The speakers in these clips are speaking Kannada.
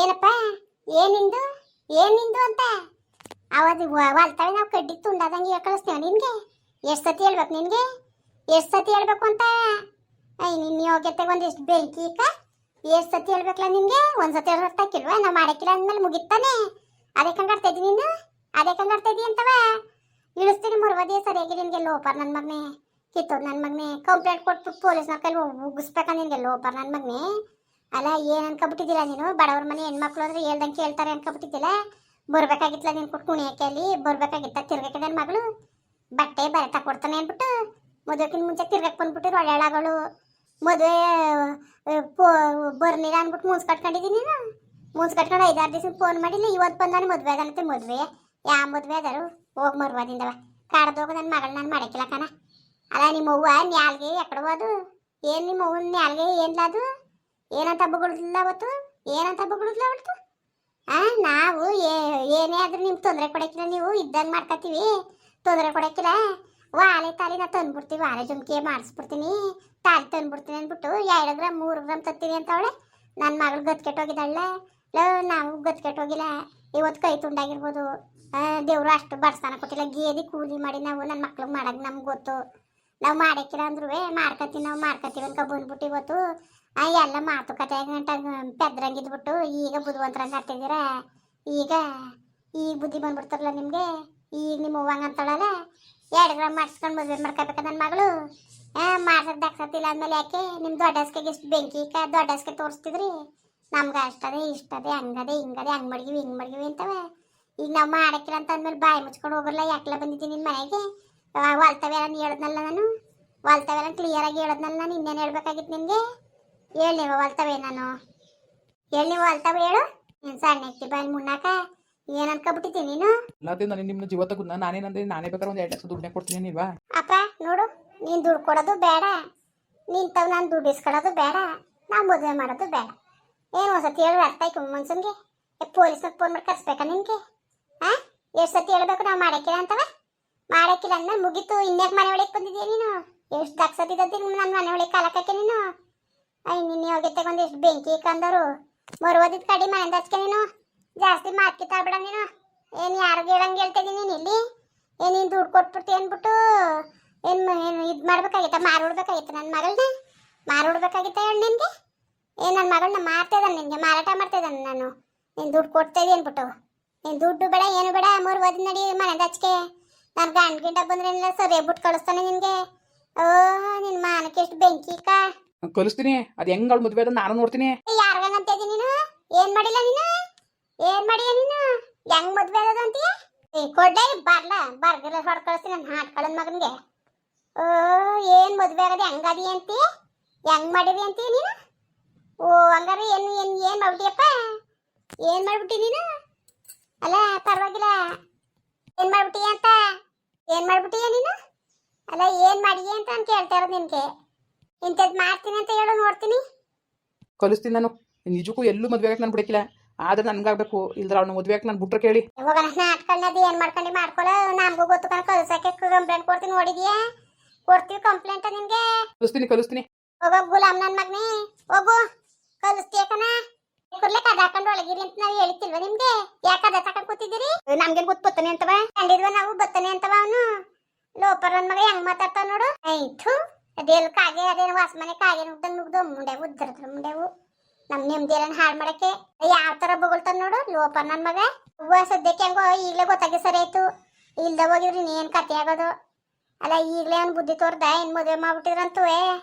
ಏನಪ್ಪ ಏನಿಂದು ಏನಿಂದು ಅಂತ ಅವತ್ತು ಹೊಲ್ತಾಳೆ ನಾವು ಕಡ್ಡಿ ತುಂಡಾದಂಗೆ ಕಳಿಸ್ತೇವೆ ನಿನ್ಗೆ ಎಷ್ಟು ಸತಿ ಹೇಳ್ಬೇಕು ನಿನ್ಗೆ ಎಷ್ಟು ಸತಿ ಹೇಳ್ಬೇಕು ಅಂತ ನಿನ್ನ ಯೋಗ್ಯತೆಗೆ ಒಂದಿಷ್ಟು ಬೆಂಕಿ ಎಷ್ಟು ಸತಿ ಹೇಳ್ಬೇಕಲ್ಲ ನಿನ್ಗೆ ಒಂದ್ಸತಿ ಹೇಳ್ತಾಕಿಲ್ವಾ ನಾವು ಮಾಡಕ್ಕಿಲ್ಲ ಅಂದ್ಮೇಲೆ ಮುಗಿತಾನೆ ಅದೇ ಕಂಗಾಡ್ತಾ ಇದ್ದೀನಿ ನೀನು ಅದೇ ಕಂಗಾಡ್ತಾ ಇದ್ದೀನಿ ಅಂತವ ಇಳಿಸ್ತೀನಿ ಮರುವದೇ ಸರಿಯಾಗಿ ನಿನ್ಗೆ ಲೋಪರ್ ನನ್ನ ಮಗನೇ ಕಿತ್ತೋದು ನನ್ನ ಮಗನೇ ಕಂಪ್ಲೇಂಟ್ ಕೊಟ್ಬಿಟ್ಟು ಪೊಲೀಸ್ನ ಕೈಲಿ ಉಗಿಸ್ಬೇಕ ನಿನ್ಗೆ ಲೋಪರ್ ನನ್ನ ಮಗನೇ ಅಲ್ಲ ಏನು ಅನ್ಕೊಬಿಟ್ಟಿದ್ದಿಲ್ಲ ನೀನು ಬಡವ್ರ ಮನೆ ಹೆಣ್ಮಕ್ಳು ಅಂದ್ರೆ ಹೇಳ್ದಂಗೆ ಕೇಳ್ತಾರೆ ಅನ್ಕೊಬಿಟ್ಟಿದ್ದಿಲ್ಲ ಬರ್ಬೇಕಾಗಿತ್ತಲ್ಲ ನೀನು ಕೊಟ್ಟು ಕುಣಿಯಕ್ಕೆ ಅಲ್ಲಿ ಬರ್ಬೇಕಾಗಿತ್ತ ತಿರ್ಗಕ್ಕೆ ನನ್ನ ಮಗಳು ಬಟ್ಟೆ ಬರೆ ತಕೊಡ್ತಾನೆ ಅಂದ್ಬಿಟ್ಟು ಮದುವೆಗಿನ ಮುಂಚೆ ತಿರ್ಗಕ್ಕೆ ಬಂದ್ಬಿಟ್ಟಿರು ಒಳ್ಳೆಗಳು ಮದುವೆ ಬರ್ನಿಲ್ಲ ಅಂದ್ಬಿಟ್ಟು ಮೂಸ್ ಕಟ್ಕೊಂಡಿದ್ದೀನಿ ನೀನು ಮೂಸ್ ಕಟ್ಕೊಂಡು 5-6 ದಿವಸ ಫೋನ್ ಮಾಡಿಲ್ಲ ಇವತ್ತು ಬಂದಾನೆ ಮದುವೆ ಅದಂತೆ ಮದುವೆ ಯಾವ ಮದುವೆ ಅದಾರು ಹೋಗಿ ಮರುವಾದಿಂದವ ಕಾಡ್ದೋಗ ನನ್ನ ಮಗಳು ನಾನು ಮಾಡಕ್ಕಿಲ್ಲ ಕಣ ಅಲ್ಲ ನಿಮ್ಮ ಅವ್ವ ನ್ಯಾಲ್ಗೆ ಎಕಡೆ ಹೋದು ಏನು ನಿಮ್ಮ ಅವ್ವನ ನ್ಯಾಲ್ಗೆ ಏನ್ಲ ಅದು ಏನಂತ ಬಗಳಿದ್ಲ ಅವತ್ತು ಏನಂತ ಬಗಳಿದ್ಲ ಅವತ್ತು ನಾವು ಏನೇ ಆದ್ರೂ ನಿಮ್ಗೆ ತೊಂದರೆ ಕೊಡಕ್ಕಿಲ್ಲ ನೀವು ಇದ್ದಂಗೆ ಮಾಡ್ಕೊತೀವಿ ತೊಂದರೆ ಕೊಡಕ್ಕಿಲ್ಲ ವಾಲೆ ತಾಲಿ ನಾ ತಂದ್ಬಿಡ್ತೀವಿ ವಾಲೆ ಜುಮ್ಕಿ ಮಾಡಿಸ್ಬಿಡ್ತೀನಿ ತಾಲಿ ತಂದ್ಬಿಡ್ತೀನಿ ಅಂದ್ಬಿಟ್ಟು 2 ಗ್ರಾಮ್ 3 ಗ್ರಾಮ್ ತತ್ತೀನಿ ಅಂತ ಅವಳೆ ನನ್ನ ಮಗಳು ಗತ್ಕೆಟ್ಟೋಗಿದ್ದಾಳ ನಾವು ಗತ್ಕೆಟ್ಟೋಗಿಲ್ಲ ಇವತ್ತು ಕೈ ತುಂಡಾಗಿರ್ಬೋದು ದೇವ್ರು ಅಷ್ಟು ಬಡ್ಸ್ತಾನ ಕೊಟ್ಟಿಲ್ಲ ಗೇದಿ ಕೂಲಿ ಮಾಡಿ ನಾವು ನನ್ನ ಮಕ್ಳಿಗೆ ಮಾಡೋದು ನಮ್ಗೆ ಗೊತ್ತು ನಾವು ಮಾಡಕ್ಕಿಲ್ಲ ಅಂದ್ರೂ ಮಾಡ್ಕೊತೀವಿ ನಾವು ಮಾಡ್ಕೊತೀವಿ ಅನ್ಕೊ ಬಂದ್ಬಿಟ್ಟು ಇವತ್ತು ಎಲ್ಲ ಮಾತುಕತೆ ಗಂಟ ಪೆದ್ರಂಗಿದ್ಬಿಟ್ಟು ಈಗ ಬುದ್ಧಿವಂತರಂಗೆ ಆಗ್ತಿದ್ದೀರ ಈಗ ಬುದ್ಧಿ ಬಂದ್ಬಿಡ್ತಾರಲ್ಲ ನಿಮಗೆ ಈಗ ನಿಮ್ಮ ಹೂವಂಗೆ ಅಂತಳಲ್ಲ 2 ಗ್ರಾಮ್ ಮಾಡಿಸ್ಕೊಂಡು ಮದುವೆ ಮಾಡ್ಕೋಬೇಕ ನನ್ನ ಮಗಳು ಮಾಡ್ಸಕ್ಕೆ ದಕ್ಸತ್ತಿಲ್ಲ ಅಂದಮೇಲೆ ಯಾಕೆ ನಿಮ್ಮ ದೊಡ್ಡಸ್ಕೆಗೆ ಇಷ್ಟು ಬೆಂಕಿ ದೊಡ್ಡಸ್ಕೆ ತೋರಿಸ್ತಿದ್ರಿ ನಮ್ಗೆ ಅಷ್ಟದೇ ಇಷ್ಟದೇ ಹಂಗದೆ ಹಿಂಗದೆ ಹಂಗೆ ಮಡಗಿವಿ ಹಿಂಗೆ ಮಡಗಿವಿ ಅಂತವೆ ಈಗ ನಾವು ಮಾಡಕ್ಕಿಲ್ಲ ಅಂತ ಅಂದ್ಮೇಲೆ ಬಾಯಿ ಮುಚ್ಕೊಂಡು ಹೋಗಲ್ಲ ಯಾಕೆಲ್ಲ ಬಂದಿದ್ದೀನಿ ನಿನ್ನ ಮನೆಗೆ ಹೊಲ್ತವೆಲ್ಲ ಹೇಳಿದ್ನಲ್ಲ ನಾನು ಹೊಲ್ತವೆಲ್ಲ ಕ್ಲಿಯರಾಗಿ ಹೇಳಿದ್ನಲ್ಲ ನಾನು ಇನ್ನೇನು ಹೇಳ್ಬೇಕಾಗಿತ್ತು ನಿನಗೆ ಹೇಳಿ ನೀವು ಹೊಲ್ತವೆ ನಾನು ಹೇಳಿ ನೀವು ಹೊಲ್ತವೆ ಹೇಳು ನೀನು ಸಣ್ಣ ಎತ್ತಿ ಬಾಯಿ ಮುನ್ನಾಕ ಏನು ಅನ್ಕೊಬಿಟ್ಟಿದ್ದೀನಿ ನೀನು ನಾನು ನಿಮ್ಮ ಜೀವ ತಗೊಂಡು ನಾನೇನಂದ್ರೆ ನಾನೇ ಬೇಕಾದ್ರೆ ಒಂದು 2 ಲಕ್ಷ ದುಡ್ಡೇ ಕೊಡ್ತೀನಿ ಇಲ್ವಾ ಅಪ್ಪ ನೋಡು ನೀನು ದುಡ್ಡು ಕೊಡೋದು ಬೇಡ ನಿಂತವ್ ನಾನು ದುಡ್ಡು ಇಸ್ಕೊಳ್ಳೋದು ಬೇಡ ನಾವು ಮದುವೆ ಮಾಡೋದು ಬೇಡ ಏನು ಒಂದ್ಸತಿ ಹೇಳಿ ಅರ್ಥ ಆಯ್ತು ಮನ್ಸನ್ಗೆ ಪೊಲೀಸ್ನಾಗ ಫೋನ್ ಮಾಡಿ ಕರ್ಸ್ಬೇಕಾ ನಿನಗೆ ಎಷ್ಟು ಸತಿ ಹೇಳ್ಬೇಕು ನಾವು ಮಾಡಕ್ಕಿಲ್ಲ ಅಂತವ ಮಾಡಕ್ಕಿಲ್ಲ ಅಂದ್ಮೇಲೆ ಮುಗೀತು ಇನ್ಯಾಕೆ ಮನೆ ಒಳಗೆ ಬಂದಿದ್ಯಾ ನೀನು ಎಷ್ಟು ದಕ್ಸತಿದ್ದಿ ನನ್ನ ಮನೆ ಒಳಗೆ ಕಾಲಕ್ಕೆ ನೀನು ನಿನ್ನ ಯೋಗ್ಯತೆಗೆ ಒಂದಿಷ್ಟು ಬೆಂಕಿ ಕಂದವರು ಮರುವದಿದ್ದು ಕಡಿ ಮನೆಯಿಂದ ಹಚ್ಕೆ ನೀನು ಜಾಸ್ತಿ ಮಾತ್ಕಿತ್ತಾಳ್ಬೇಡ ನೀನು ಏನು ಯಾರಿಗೆ ಹೇಳಂಗೆ ಹೇಳ್ತಿದ್ದೀನಿ ನೀನು ಇಲ್ಲಿ ನೀನು ದುಡ್ಡು ಕೊಟ್ಬಿಡ್ತಿ ಅಂದ್ಬಿಟ್ಟು ಏನು ಇದು ಮಾಡ್ಬೇಕಾಗಿತ್ತ ಮಾರುಡ್ಬೇಕಾಗಿತ್ತು ನನ್ನ ಮಗಳನ್ನ ಮಾರುಡ್ಬೇಕಾಗಿತ್ತ ಹೇಳಿ ನಿನಗೆ ನನ್ನ ಮಗಳನ್ನ ಮಾರ್ತಿದ್ದಾನೆ ನಿನಗೆ ಮಾರಾಟ ಮಾಡ್ತಿದ್ದಾನೆ ನಾನು ನೀನು ದುಡ್ಡು ಕೊಡ್ತಾಯಿದ್ದೆ ಅಂದ್ಬಿಟ್ಟು ನೀನು ದುಡ್ಡು ಬೇಡ ಏನು ಬೇಡ ಮರುವದಿದ್ದು ನಡಿ ಮನೆಯಿಂದ ಹಚ್ಕೆ ನಾನು ಗಂಡ ಬಂದ್ರೇನಿಲ್ಲ ಸರಿ ಬಿಟ್ಟು ಕಳಿಸ್ತಾನೆ ನಿನಗೆ ನಿನ್ನ ಮಾನಕ್ಕೆ ಎಷ್ಟು ಬೆಂಕಿ ಕಲಿಸ್ತೀನಿ ಅದು ಹೆಂಗ್ ಅವಳು ಮದುವೆ ಅದ ನಾನು ನೋಡ್ತೀನಿ ಯಾರಿಗಂತ ನೀನು ಏನ್ ಮಾಡಿಲ್ಲ ನೀನು ಏನ್ ಮಾಡಿಯ ನೀನು ಹೆಂಗ್ ಮದ್ವೆ ಆದದ ಅಂತೀಯ ಕೊಡ್ಲೇ ಬರ್ಲ ಬರ್ಗಿಲ್ಲ ಹೊಡ್ ಕಳಿಸ್ತೀನಿ ನನ್ನ ಹಾಟ್ಕೊಳ್ಳೋದ್ ಮಗನ್ಗೆ ಏನ್ ಮದ್ವೆ ಆಗದೆ ಹೆಂಗದಿ ಅಂತಿ ಹೆಂಗ್ ಮಾಡಿರಿ ಅಂತೀಯ ನೀನು ಹಂಗಾರ ಏನ್ ಮಾಡ್ಬಿಟ್ಟಿಯಪ್ಪ ಏನ್ ಮಾಡ್ಬಿಟ್ಟಿ ನೀನು ಅಲ್ಲ ಪರವಾಗಿಲ್ಲ ಏನ್ ಮಾಡ್ಬಿಟ್ಟಿಯ ಅಂತ ಏನ್ ಮಾಡ್ಬಿಟ್ಟಿಯ ನೀನು ಅಲ್ಲ ಏನ್ ಮಾಡಿಯ ಅಂತ ನಾನು ಕೇಳ್ತಾ ಇರೋದು ನಿನ್ಗೆ ಇಂಥದ್ದು ಮಾಡ್ತೀನಿ ಅಂತ ಹೇಳು ನೋಡ್ತೀನಿ ಕಲಿಸ್ತೀನಿ ನಾನು ನಿಜಕ್ಕೂ ಎಲ್ಲೂ ಮದುವೆ ಆಗಕ್ಕೆ ನಾನು ಬಿಡಕ್ಕಿಲ್ಲ ಆದ್ರೆ ನನ್ಗಾಗಬೇಕು ಇಲ್ದ್ರ ಅವ್ನ ಮದುವೆ ಆಗಕ್ಕೆ ನಾನು ಬಿಟ್ರೆ ಕೇಳಿ ಇವಾಗ ನಾಟ್ಕೊಂಡದು ಏನು ಮಾಡ್ಕೊಂಡು ಮಾಡ್ಕೊಳ್ಳೋ ನಮಗೂ ಗೊತ್ತು ಕಣ ಕಳ್ಸಕ್ಕೆ ಕಂಪ್ಲೇಂಟ್ ಕೊಡ್ತೀನಿ ನೋಡಿದ್ಯಾ ಕೊಡ್ತೀವಿ ಕಂಪ್ಲೇಂಟ್ ನಿನ್ಗೆ ಕಲಿಸ್ತೀನಿ ಹೋಗೋ ಗುಲಾಮ್ ನನ್ನ ಮಗನೇ ಹೋಗು ಕಲಿಸ್ತೀಯ ಕಣ ಕುರ್ಲೆ ಕದ ಹಾಕೊಂಡು ಒಳಗಿರಿ ಅಂತ ನಾವು ಹೇಳಿತಿಲ್ವ ನಿಮ್ಗೆ ಯಾಕೆ ಕದ ತಗೊಂಡು ಕೂತಿದ್ದೀರಿ ನಮ್ಗೆ ಗೊತ್ತು ಬತ್ತಾನೆ ಅಂತವ ಕಂಡಿದ್ವ ನಾವು ಬತ್ತಾನೆ ಅಂತವ ಅವನು ಲೋಪರ್ ನನ್ನ ಮಗ ಹೆಂಗ್ ಮಾತಾಡ್ತಾವ ನೋಡು ಆಯ್ತು ಅದೇನು ಕಾಗೆ ಅದೇನು ವಾಸಮನೆ ಕಾಗೆ ನುಗ್ದು ಮುಂಡೆವು ಉದ್ದರದ್ರ ಮುಂಡೆವು ನಮ್ ನೆಮ್ಮದಿಯನ್ನ ಹಾಳು ಮಾಡಕ್ಕೆ ಯಾವ ತರ ಬೊಗಳ್ತಾನ ನೋಡು ಲೋಪರ್ ನನ್ನ ಮಗ ಹೂವ ಸದ್ಯಕ್ಕೆ ಹೆಂಗೋ ಈಗಲೇ ಗೊತ್ತಾಗಿ ಸರಿ ಆಯ್ತು ಇಲ್ದ ಹೋಗಿದ್ರಿ ನೀನ್ ಕತೆ ಆಗೋದು ಅಲ್ಲ ಈಗಲೇ ಅವ್ನು ಬುದ್ಧಿ ತೋರ್ದ ಏನ್ ಮದುವೆ ಮಾಡ್ಬಿಟ್ಟಿದ್ರಂತೂ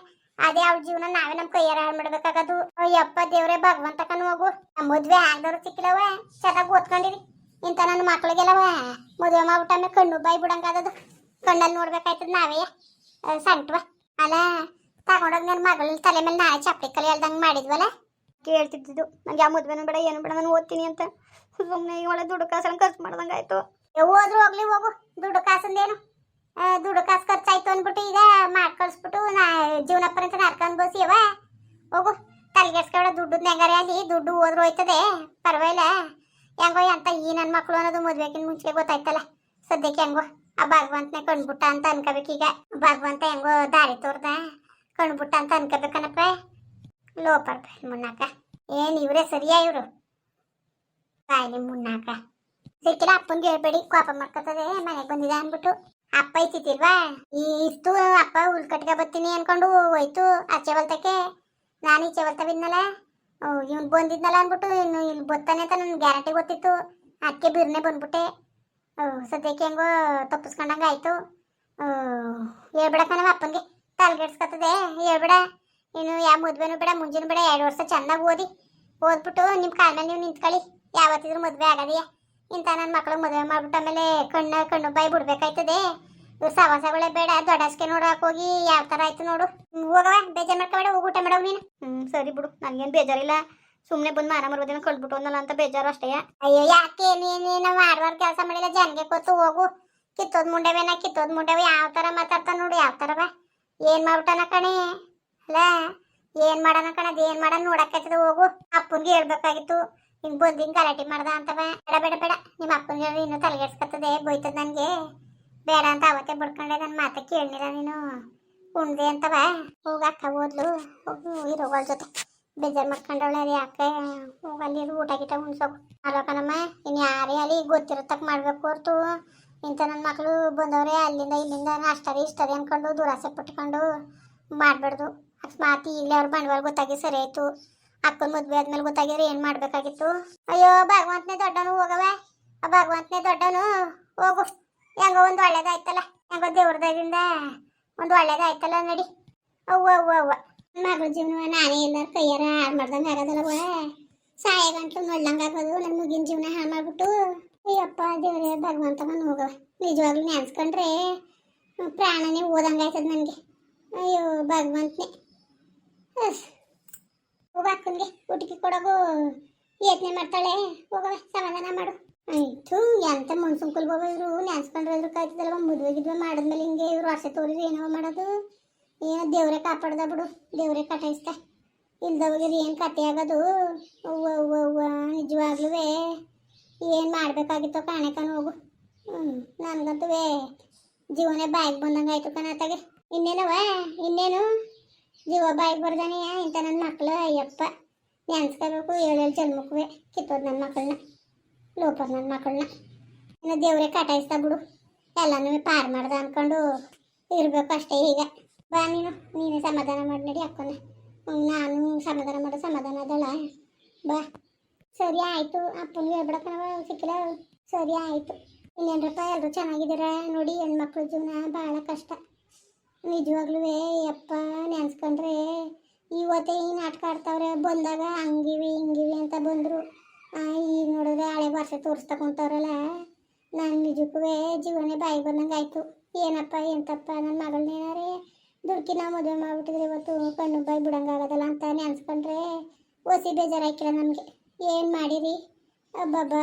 ಅದೇ ಅವ್ಳ ಜೀವನ ನಾವೇ ನಮ್ ಕೈಯಾರ ಹಾಳು ಮಾಡ್ಬೇಕಾಗದು ಯಪ್ಪ ದೇವ್ರೆ ಭಗವಂತ ಕಣ್ ಹೋಗು ಮದ್ವೆ ಆಗದವ್ರು ಸಿಕ್ಕಿಲ್ಲವ ಚೆನ್ನಾಗಿ ಓದ್ಕೊಂಡಿರಿ ಇಂತ ನನ್ನ ಮಕ್ಳಿಗೆಲ್ಲವ ಮದುವೆ ಮಾಡ್ಬಿಟ್ಟ ಕಣ್ಣು ಬಾಯಿ ಬಿಡಂಗಾದದು ಕಣ್ಣಲ್ಲಿ ನೋಡ್ಬೇಕಾಯ್ತದ ನಾವೇ ಸಂಟ್ವ ಅಲ್ಲ ತಗೊಂಡೋಗಿ ನನ್ನ ಮಗಳ ತಲೆ ಮೇಲೆ ನಾಳೆ ಚಪ್ಪಲಿ ಕಲಿ ಹೇಳ್ದಂಗೆ ಮಾಡಿದ್ವಲ್ಲ ಕೇಳ್ತಿದ್ದು ನಂಗೆ ಯಾವ ಮದ್ವೆನೂ ಬೇಡ ಏನು ಬೇಡ ನಾನು ಓದ್ತೀನಿ ಅಂತ ಸುಮ್ಮನೆ ಒಳ್ಳೆ ದುಡ್ಡು ಕಾಸನ್ನು ಖರ್ಚು ಮಾಡ್ದಂಗೆ ಆಯ್ತು ಹೋದ್ರು ಹೋಗ್ಲಿ ಹೋಗು ದುಡ್ಡು ಕಾಸಂದೇನು ದುಡ್ಡು ಕಾಸು ಖರ್ಚಾಯ್ತು ಅಂದ್ಬಿಟ್ಟು ಈಗ ಮಾಡಿ ಕಳಿಸ್ಬಿಟ್ಟು ಜೀವನ ಪರ್ಯಂತ ನರ್ಕೊಂಡು ಬೋಸಿಯವ ಹೋಗು ತಲೆಗೆಡ್ಸ್ಕೊಳ್ಳೋ ದುಡ್ಡು ಹೆಂಗಾರೆ ಅಲ್ಲಿ ದುಡ್ಡು ಹೋದ್ರು ಹೋಯ್ತದೆ ಪರವಾಗಿಲ್ಲ ಹೆಂಗೋ ಅಂತ ಈ ನನ್ನ ಮಕ್ಕಳು ಅನ್ನೋದು ಮದ್ವೆಗಿನ ಮುಂಚೆ ಗೊತ್ತಾಯ್ತಲ್ಲ ಸದ್ಯಕ್ಕೆ ಹೆಂಗೋ ಆ ಭಗವಂತನೇ ಕಣ್ಬಿಟ್ಟ ಅಂತ ಅನ್ಕೋಬೇಕೀಗ ಭಗವಂತ ಹೆಂಗೋ ದಾರಿ ತೋರ್ದ ಕಣ್ಬಿಟ್ಟ ಅಂತ ಅನ್ಕೋಬೇಕನಪ್ಪ ಲೋಪರ್ ಮುನ್ನಾಕ ಏನ್ ಇವ್ರೆ ಸರಿಯಾ ಇವ್ರು ಕಾಯಿಲೆ ಮುನ್ನಾಕ ಸಿಕ್ಕಿಲ್ಲ ಅಪ್ಪನ್ಗೆ ಹೇಳ್ಬೇಡಿ ಕೋಪ ಮಾಡ್ಕೊತದೆ ಮನೆಗೆ ಬಂದಿದೆ ಅನ್ಬಿಟ್ಟು ಅಪ್ಪ ಐತಿಲ್ವಾ ಇಷ್ಟು ಅಪ್ಪ ಉಳ್ಕಟ್ಗೆ ಬರ್ತೀನಿ ಅನ್ಕೊಂಡು ಹೋಯ್ತು ಆಚೆ ಹೊಲ್ತಕ್ಕೆ ನಾನು ಈಚೆ ಹೊಲ್ತ ಬಿದ್ನಲ್ಲ ಇವ್ನು ಬಂದಿದ್ನಲ್ಲ ಅನ್ಬಿಟ್ಟು ಇನ್ನು ಇಲ್ಲಿ ಬರ್ತಾನೆ ಅಂತ ನನ್ಗೆ ಗ್ಯಾರಂಟಿ ಗೊತ್ತಿತ್ತು ಅದಕ್ಕೆ ಬಿರ್ನೆ ಬಂದ್ಬಿಟ್ಟೆ ಸದ್ಯಕ್ಕೆ ಹೆಂಗೋ ತಪ್ಪಿಸ್ಕೊಂಡಂಗೆ ಆಯ್ತು ಹೇಳ್ಬೇಡ ಕಣವ ಅಪ್ಪನಿಗೆ ತಲೆಗೆಡ್ಸ್ಕೊತದೆ ಹೇಳ್ಬೇಡ ಇನ್ನು ಯಾವ ಮದುವೆನೂ ಬೇಡ ಮುಂಜಾನೆ ಬೇಡ 2 ವರ್ಷ ಚೆನ್ನಾಗಿ ಓದ್ಬಿಟ್ಟು ನಿಮ್ಮ ಕಾಲ ಮೇಲೆ ನೀವು ನಿಂತ್ಕೊಳ್ಳಿ ಯಾವತ್ತಿದ್ರು ಮದುವೆ ಆಗದೆಯಾ ಇಂಥ ನನ್ನ ಮಕ್ಳಿಗೆ ಮದುವೆ ಮಾಡ್ಬಿಟ್ಟು ಆಮೇಲೆ ಕಣ್ಣು ಬಾಯಿ ಬಿಡ್ಬೇಕಾಯ್ತದೆ ಇವ್ರು ಸವಾಸಗಳೇ ಬೇಡ ದೊಡ್ಡಸ್ಕೆ ನೋಡಕ್ ಹೋಗಿ ಯಾವ ಥರ ಆಯ್ತು ನೋಡು ಹೋಗವ ಬೇಜಾರು ಮಾಡ್ಕೊಬೇಡ ಹೋಗಿ ಊಟ ಮಾಡವ್ ನೀನು ಸರಿ ಬಿಡು ನನಗೇನು ಬೇಜಾರಿಲ್ಲ ಸುಮ್ಮನೆ ಬಂದು ಮಾನ ಮರುದಿನ ಕಳ್ಬಿಟ್ಟು ಅನ್ನಲ್ಲ ಅಂತ ಬೇಜಾರು ಅಷ್ಟೇ ಅಯ್ಯೋ ಯಾಕೆ ನೀನು ಮಾಡುವಾರ ಕೆಲಸ ಮಾಡಿಲ್ಲ ಜನ್ಗೆ ಕೂತು ಹೋಗು ಕಿತ್ತೋದ್ ಮುಂಡೆವೆ ಯಾವ ಥರ ಮಾತಾಡ್ತಾನೆ ನೋಡು ಯಾವ ಥರವ ಏನು ಮಾಡ್ಬಿಟ್ಟನ ಕಣೆ ಅಲ್ಲ ಏನು ಮಾಡೋಣ ಕಣ ಅದೇನು ಮಾಡೋಣ ನೋಡಕ್ಕಾಯ್ತದೆ ಹೋಗು ಅಪ್ಪನಿಗೆ ಹೇಳ್ಬೇಕಾಗಿತ್ತು ಹಿಂಗೆ ಬಂದು ಹಿಂಗೆ ಗಲಾಟೆ ಮಾಡ್ದ ಅಂತವ ಬೇಡ ನಿಮ್ಮ ಅಪ್ಪನಿಗೆ ಹೇಳಿ ಇನ್ನೂ ತಲೆಗೆಡ್ಸ್ಕೊತದೆ ಬೈತದ ನನಗೆ ಬೇಡ ಅಂತ ಅವತ್ತೇ ಬಿಡ್ಕೊಂಡೆ ನನ್ನ ಮಾತ ಕೇಳಲಿಲ್ಲ ನೀನು ಉಣ್ದೆ ಅಂತವ ಹೋಗಿ ಅಕ್ಕ ಓದ್ಲು ಹೋಗು ಇರೋಗಳ ಜೊತೆ ಬೇಜಾರು ಮಾಡ್ಕೊಂಡವಳೆ ಅದು ಯಾಕೆ ಹೋಗಲ್ಲಿ ಊಟ ಗೀಟ ಉಣ್ಸೋಗು ಅಲ್ವಕನಮ್ಮ ಇನ್ನು ಯಾರೇ ಅಲ್ಲಿ ಗೊತ್ತಿರತಕ್ಕ ಮಾಡಬೇಕು ಹೊರ್ತು ಇಂಥ ನನ್ನ ಮಕ್ಕಳು ಬಂದವ್ರೆ ಅಲ್ಲಿಂದ ಇಲ್ಲಿಂದ ಅಷ್ಟರಿ ಇಷ್ಟರಿ ಅಂದ್ಕೊಂಡು ದುರಾಸೆ ಪಟ್ಕೊಂಡು ಮಾಡಬಾರ್ದು ಅಕಸ್ಮಾತ್ ಈಗಲೇ ಅವ್ರ ಬಂಡವಾಳ ಗೊತ್ತಾಗಿ ಸರಿ ಆಯಿತು ಅಕ್ಕನ ಮದುವೆ ಆದ್ಮೇಲೆ ಗೊತ್ತಾಗಿದ್ರೆ ಏನು ಮಾಡಬೇಕಾಗಿತ್ತು ಅಯ್ಯೋ ಭಗವಂತನೇ ದೊಡ್ಡನು ಹೋಗವ ಆ ಭಗವಂತನೇ ದೊಡ್ಡನು ಹೋಗು ಹೆಂಗೋ ಒಂದು ಒಳ್ಳೇದಾಯ್ತಲ್ಲ ಹೆಂಗೋ ದೇವ್ರದಿಂದ ಒಂದು ಒಳ್ಳೇದಾಯ್ತಲ್ಲ ನಡಿ ಅವ್ವ ಮಗಳ ಜೀವನ ನಾನೇ ಎಲ್ಲಾರ ಕೈಯಾರ ಹಾಳು ಮಾಡ್ದಂಗೆ ಆಗೋದಲ್ಲವ ಸಾಯ ಗಂಟ್ಲು ನೋಡ್ದಂಗೆ ಆಗೋದು ನನ್ನ ಮುಗಿನ ಜೀವನ ಹಾಳು ಮಾಡ್ಬಿಟ್ಟು ಅಯ್ಯಪ್ಪ ದೇವ್ರೇ ಭಗವಂತನ ಹೋಗವ ನಿಜವಾಗ್ಲೂ ನೆನ್ಸ್ಕೊಂಡ್ರೆ ಪ್ರಾಣನೇ ಓದಂಗೆ ಆಯ್ತದ ನನಗೆ ಅಯ್ಯೋ ಭಗವಂತನೇ ಹೋಗಕ್ಕನ್ಗೆ ಊಟಕ್ಕೆ ಕೊಡೋಗು ಯೋಚನೆ ಮಾಡ್ತಾಳೆ ಹೋಗವ ಸಮಾಧಾನ ಮಾಡು ಆಯ್ತು ಎಂತ ಮುನ್ಸುಂಕುಲ್ ಬಾಬಾ ಇವರು ನೆನ್ಸ್ಕೊಂಡ್ರೆ ಇದ್ರು ಕಾಯ್ತದಲ್ವ ಮದುವೆ ಮಾಡಿದ್ಮೇಲೆ ಹಿಂಗೆ ಇವ್ರು ವರ್ಷ ತೋರಿದ್ರೆ ಏನೋ ಮಾಡೋದು ಏನೋ ದೇವ್ರೇ ಕಾಪಾಡ್ದ ಬಿಡು ದೇವ್ರೇ ಕಟಾಯಿಸ್ತಾ ಇಲ್ದ ಹೋಗಿದ್ರೆ ಏನು ಕತೆ ಆಗೋದು ಅವ್ವ ನಿಜವಾಗ್ಲೂ ಏನು ಮಾಡಬೇಕಾಗಿತ್ತೋ ಕಾಣಕನ ಹೋಗು ನನಗಂತೂ ಜೀವನೇ ಬಾಯಿಗೆ ಬಂದಂಗೆ ಆಯ್ತು ಕಣತ್ತಾಗೆ ಇನ್ನೇನು ಜೀವ ಬಾಯಿಗೆ ಬರ್ದಾನೆ ಇಂಥ ನನ್ನ ಮಕ್ಕಳು ಅಯ್ಯಪ್ಪ ನೆನ್ಸ್ಕೋಬೇಕು 7 ಜನ್ಮಕ್ಕೂ ಕಿತ್ತೋದು ನನ್ನ ಮಕ್ಕಳನ್ನ ಲೋಪರ್ ನನ್ನ ಮಕ್ಕಳನ್ನ ಇನ್ನು ದೇವ್ರೇ ಕಟಾಯಿಸ್ತಾ ಬಿಡು ಎಲ್ಲನೂ ಪಾರು ಮಾಡ್ದ ಅಂದ್ಕೊಂಡು ಇರಬೇಕು ಅಷ್ಟೇ ಈಗ ಬಾ ನೀನೇ ಸಮಾಧಾನ ಮಾಡಿ ನಡಿ ಅಕ್ಕನ ನಾನು ಸಮಾಧಾನ ಮಾಡೋ ಸಮಾಧಾನ ಅದಳ ಬಾ ಸರಿ ಆಯಿತು ಅಪ್ಪನಿಗೆ ಹೇಳ್ಬಿಡಕ್ಕನವ ಸಿಕ್ಕಿಲ್ಲ ಸರಿ ಆಯಿತು ಇನ್ನೇನ್ರಪ್ಪ ಎಲ್ಲರೂ ಚೆನ್ನಾಗಿದ್ದೀರ ನೋಡಿ ಹೆಣ್ಮಕ್ಳು ಜೀವನ ಭಾಳ ಕಷ್ಟ ನಿಜವಾಗ್ಲೂ ಯಪ್ಪ ನೆನ್ಸ್ಕೊಂಡ್ರೆ ಇವತ್ತೇ ಈ ನಾಟಕ ಆಡ್ತಾವ್ರೆ ಬಂದಾಗ ಹಂಗಿವಿ ಹಿಂಗಿವಿ ಅಂತ ಬಂದರು ಈಗ ನೋಡಿದ್ರೆ ಹಳೆ ವರ್ಷ ತೋರಿಸ್ತಾ ಕುಂತವ್ರಲ್ಲ ನಾನು ನಿಜಕ್ಕೂ ಜೀವನೇ ಬಾಯಿ ಬಂದಂಗೆ ಆಯಿತು ಏನಪ್ಪ ಎಂತಪ್ಪ ನನ್ನ ಮಗಳನ್ನೇನಾರೇ ದುಡ್ಕಿ ನಾವು ಮದುವೆ ಮಾಡಿಬಿಟ್ಟಿದ್ರೆ ಇವತ್ತು ಕಣ್ಣು ಬಾಯಿ ಬಿಡಂಗಾಗೋದಲ್ಲ ಅಂತ ನೆನ್ಸ್ಕೊಂಡ್ರೆ ಓಸಿ ಬೇಜಾರಾಯ್ಕಿಲ್ಲ ನಮಗೆ ಏನು ಮಾಡಿರಿ ಅಬ್ಬಬ್ಬ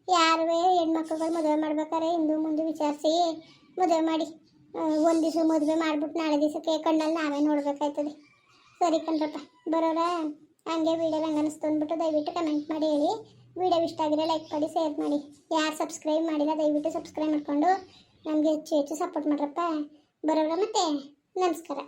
ಯಾರುವೇ ಹೆಣ್ಮಕ್ಳುಗಳು ಮದುವೆ ಮಾಡ್ಬೇಕಾರೆ ಹಿಂದೂ ಮುಂದೆ ವಿಚಾರಿಸಿ ಮದುವೆ ಮಾಡಿ ಒಂದು ದಿವಸ ಮದುವೆ ಮಾಡಿಬಿಟ್ಟು ನಾಳೆ ದಿವಸಕ್ಕೆ ಕಣ್ಣಲ್ಲಿ ನಾವೇ ನೋಡ್ಬೇಕಾಯ್ತದೆ ಸರಿ ಕಣ್ರಪ್ಪ ಬರೋರ ಹಂಗೆ ವೀಡಿಯೋ ಹಂಗೆ ಅನ್ನಿಸ್ತು ಅಂದ್ಬಿಟ್ಟು ದಯವಿಟ್ಟು ಕಮೆಂಟ್ ಮಾಡಿ ಹೇಳಿ ವೀಡಿಯೋ ಇಷ್ಟ ಆಗಿದ್ರೆ ಲೈಕ್ ಮಾಡಿ ಶೇರ್ ಮಾಡಿ ಯಾರು ಸಬ್ಸ್ಕ್ರೈಬ್ ಮಾಡಿಲ್ಲ ದಯವಿಟ್ಟು ಸಬ್ಸ್ಕ್ರೈಬ್ ಮಾಡಿಕೊಂಡು ನಮಗೆ ಹೆಚ್ಚು ಸಪೋರ್ಟ್ ಮಾಡ್ರಪ್ಪ ಬರೋರ ಮತ್ತೆ ನಮಸ್ಕಾರ.